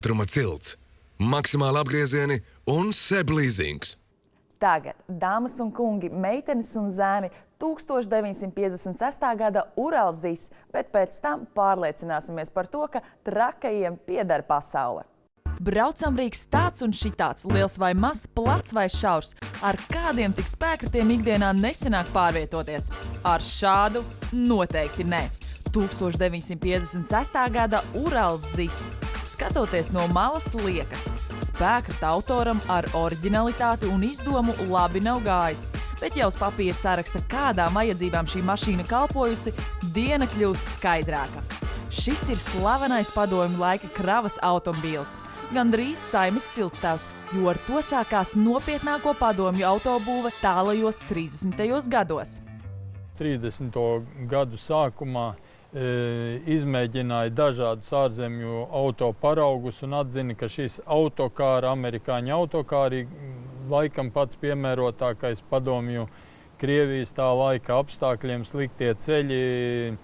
Truma cilts, maksimāli apgriezieni un SEB leasings. Tagad, dāmas un kungi, meitenes un zēni, 1956. gada Uralzis, bet pēc tam pārliecināsimies par to, ka trakajiem pieder pasaule. Braucam Rīgas tāds un šitāds, liels vai mazs, plats vai šaurs. Ar kādiem tik spēkratiem ikdienā nesenāk pārvietoties? Ar šādu noteikti nē. 1956. gada Uralzis. Skatoties no malas liekas, spēkrata autoram ar oriģinalitāti un izdomu labi nav gājis. Bet jau uz papīra saraksta, kādām vajadzībām šī mašīna kalpojusi, diena kļūst skaidrāka. Šis ir slavenais padomju laika kravas automobīls. Gandrīz Saeimas ciltstēvs, jo ar to sākās nopietnāko padomju autobūve tālajos 30. gados. 30. gadu sākumā izmēģināja dažādus ārzemju auto paraugus un atzina, ka šis autokāra, amerikāņu autokāri, laikam pats piemērotākais padomju Krievijas tā laika apstākļiem, sliktie ceļi,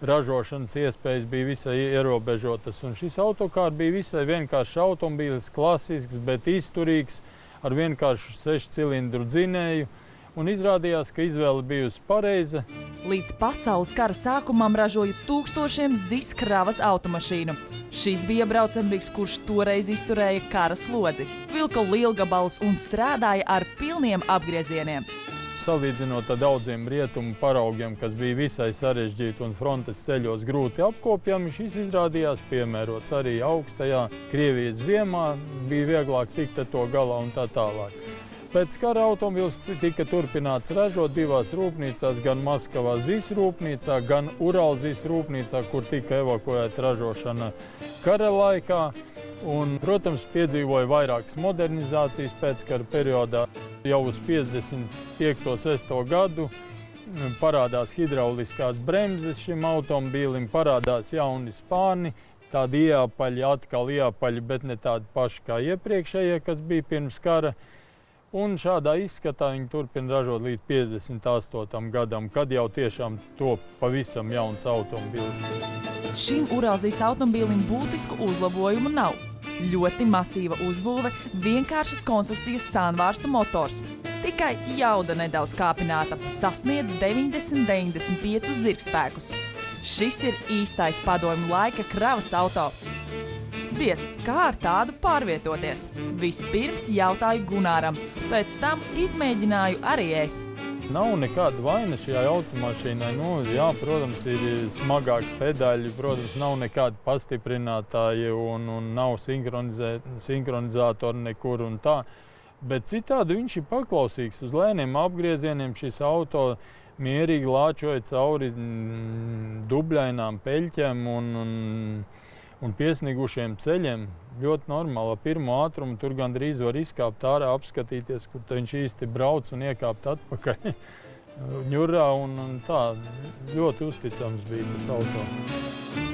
ražošanas iespējas bija visai ierobežotas. Un šis autokārs bija visai vienkāršs automobīlis, klasisks, bet izturīgs, ar vienkāršu 6 cilindru dzinēju. Un izrādījās, ka izvēle bijusi pareiza. Līdz pasaules kara sākumam ražoja tūkstošiem ZIS kravas automašīnu. Šis bija braucamrīgs, kurš toreiz izturēja kara slodzi, vilka lielgabalus un strādāja ar pilniem apgriezieniem. Salīdzinot ar daudziem rietumu paraugiem, kas bija visai sarežģīti un frontes ceļos grūti apkopjami, šis izrādījās piemērots arī augstajā Krievijas ziemā, bija vieglāk tikt ar to galā un tā tālāk. Pēc kara automobils tika turpināts ražot divās rūpnīcās, gan Maskavā ZIS rūpnīcā, gan Uralzis rūpnīcā, kur tika evakuēta ražošana kara laikā. Un, protams, piedzīvoja vairākas modernizācijas pēckara periodā. Jau uz 55. gadu parādās hidrauliskās bremzes šim automobīlim, parādās jauni spāni, tādi ieapaļi, atkal ieapaļi, bet ne tādi paši kā iepriekšējie, kas bija pirms kara. Un šādā izskatā viņi turpina ražot līdz 58. gadam, kad jau tiešām top pavisam jauns automobīls. Šim Uralzis automobīlim būtisku uzlabojumu nav. Ļoti masīva uzbūve, vienkāršas konstrukcijas sānvārstu motors. Tikai jauda nedaudz kāpināta, sasniedz 90–95 zirgspēkus. Šis ir īstais padomju laika kravas auto. Diez, kā ar tādu pārvietoties? Vispirms jautāju Gunāram, pēc tam izmēģināju arī es. Nav nekāda vaina šajā automašīnai. Jā, protams, ir smagāki pedaļi, protams, nav nekādi pastiprinātāji un nav sinhronizātori nekur un tā. Bet citādi viņš ir paklausīgs uz lēniem apgriezieniem. Šis auto mierīgi lāčoja cauri dubļainām peļķiem un piesnigušiem ceļiem. Ļoti normāli. Ar pirmo ātrumu tur gandrīz var izkāpt ārā, apskatīties, kur viņš īsti brauc un iekāpt atpakaļ ņurā. Un tā ļoti uzticams bija tas auto.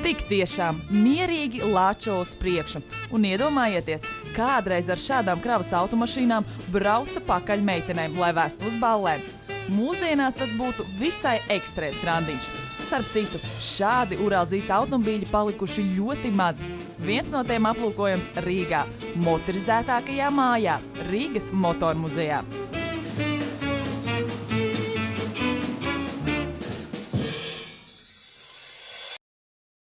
Tik tiešām mierīgi lāčo uz priekšu. Un iedomājieties, kādreiz ar šādām kravas automašīnām brauca pakaļ meitenēm, lai vēstu uz ballēm. Mūsdienās tas būtu visai ekstrēms randiņš. Starp citu, šādi Uralzis automobīļi palikuši ļoti maz. Viens no tiem aplūkojams Rīgā, motorizētākajā mājā, Rīgas motormuzejā.